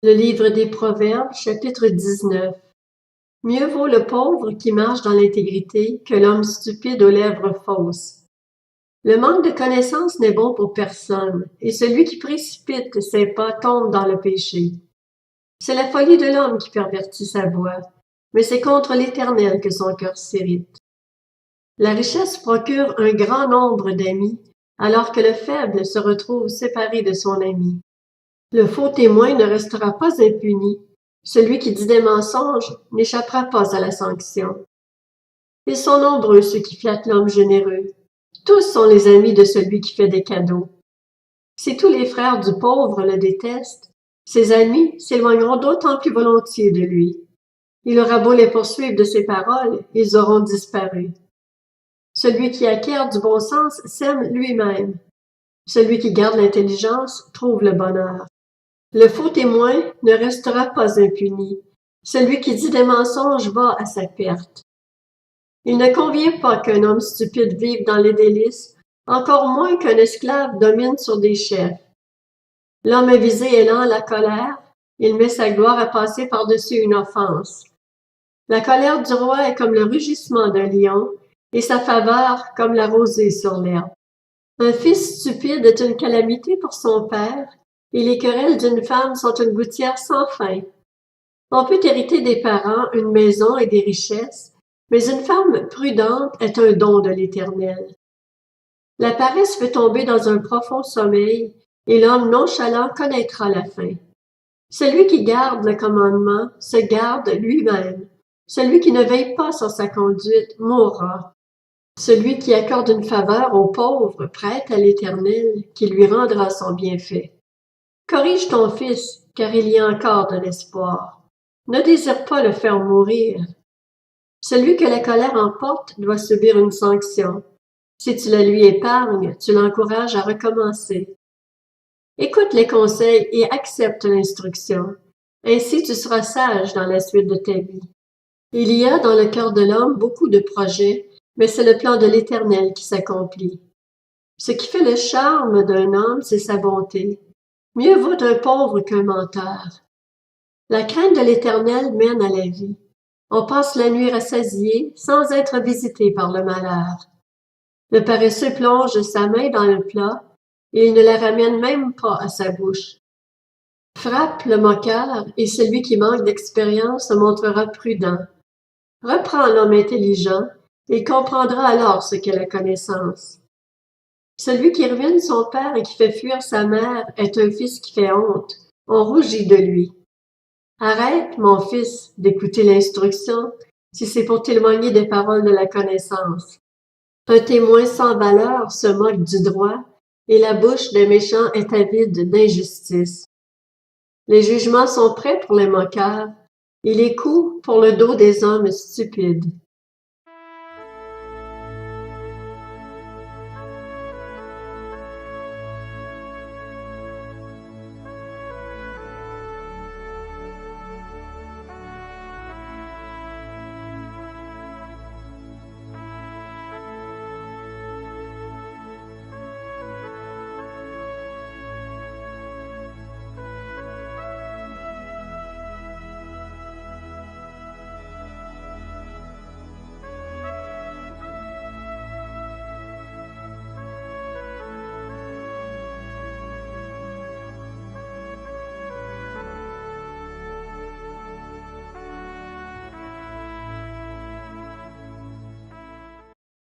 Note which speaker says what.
Speaker 1: Le livre des Proverbes, chapitre 19. Mieux vaut le pauvre qui marche dans l'intégrité que l'homme stupide aux lèvres fausses. Le manque de connaissance n'est bon pour personne, et celui qui précipite ses pas tombe dans le péché. C'est la folie de l'homme qui pervertit sa voie, mais c'est contre l'Éternel que son cœur s'irrite. La richesse procure un grand nombre d'amis, alors que le faible se retrouve séparé de son ami. Le faux témoin ne restera pas impuni. Celui qui dit des mensonges n'échappera pas à la sanction. Ils sont nombreux ceux qui flattent l'homme généreux. Tous sont les amis de celui qui fait des cadeaux. Si tous les frères du pauvre le détestent, ses amis s'éloigneront d'autant plus volontiers de lui. Il aura beau les poursuivre de ses paroles, ils auront disparu. Celui qui acquiert du bon sens s'aime lui-même. Celui qui garde l'intelligence trouve le bonheur. Le faux témoin ne restera pas impuni. Celui qui dit des mensonges va à sa perte. Il ne convient pas qu'un homme stupide vive dans les délices, encore moins qu'un esclave domine sur des chefs. L'homme avisé est lent à la colère, il met sa gloire à passer par-dessus une offense. La colère du roi est comme le rugissement d'un lion, et sa faveur comme la rosée sur l'herbe. Un fils stupide est une calamité pour son père, et les querelles d'une femme sont une gouttière sans fin. On peut hériter des parents une maison et des richesses, mais une femme prudente est un don de l'Éternel. La paresse fait tomber dans un profond sommeil, et l'homme nonchalant connaîtra la fin. Celui qui garde le commandement se garde lui-même. Celui qui ne veille pas sur sa conduite mourra. Celui qui accorde une faveur au pauvre prête à l'Éternel, qui lui rendra son bienfait. Corrige ton fils, car il y a encore de l'espoir. Ne désire pas le faire mourir. Celui que la colère emporte doit subir une sanction. Si tu la lui épargnes, tu l'encourages à recommencer. Écoute les conseils et accepte l'instruction. Ainsi tu seras sage dans la suite de ta vie. Il y a dans le cœur de l'homme beaucoup de projets, mais c'est le plan de l'Éternel qui s'accomplit. Ce qui fait le charme d'un homme, c'est sa bonté. Mieux vaut un pauvre qu'un menteur. La crainte de l'Éternel mène à la vie. On passe la nuit rassasié sans être visité par le malheur. Le paresseux plonge sa main dans le plat et il ne la ramène même pas à sa bouche. Frappe le moqueur et celui qui manque d'expérience se montrera prudent. Reprends l'homme intelligent, il comprendra alors ce qu'est la connaissance. Celui qui ruine son père et qui fait fuir sa mère est un fils qui fait honte. On rougit de lui. Arrête, mon fils, d'écouter l'instruction, si c'est pour t'éloigner des paroles de la connaissance. Un témoin sans valeur se moque du droit, et la bouche des méchants est avide d'injustice. Les jugements sont prêts pour les moqueurs, et les coups pour le dos des hommes stupides.